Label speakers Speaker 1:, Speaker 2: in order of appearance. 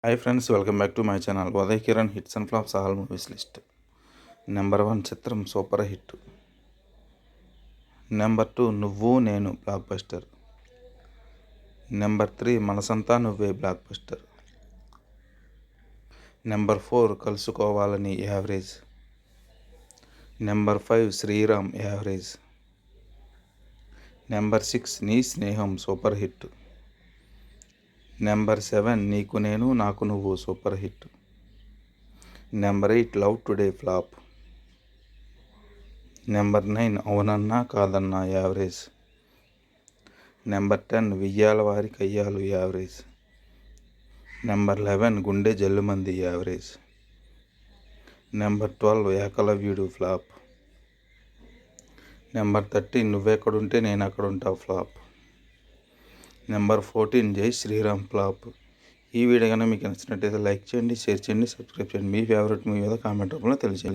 Speaker 1: Hi friends, welcome back to my channel. Uday Kiran hits and flops all movies list. Number 1 చిత్రం super hit. Number 2 నువ్వు నేను block buster. Number 3 Manasantha Nuvve blockbuster. Number 4 Kalusukovalani average. Number 5 Sriram average. Number 6 Nee స్నేహం super hit. Number 7 నీకు నేను నాకు నువ్వు super hit. Number 8 love today flop. Number 9 అవునన్నా కాదన్నా యావరేజ్. నెంబర్ 10 వియ్యాల వారి కయ్యాలు average. Number 11 Gunde Jhallumandi average. Number 12 Ekalavyudu flop. Number 13 Nuvvekkadunte Nenu Akkadunta flop. Number 14 జై శ్రీరామ్ ఫ్లాప్. ఈ వీడియో కనుక మీకు నచ్చినట్టయితే లైక్ చేయండి, షేర్ చేయండి, సబ్స్క్రైబ్ చేయండి. మీ ఫేవరెట్ మూవీ మీద కామెంట్ రూపంలో తెలియజేయండి.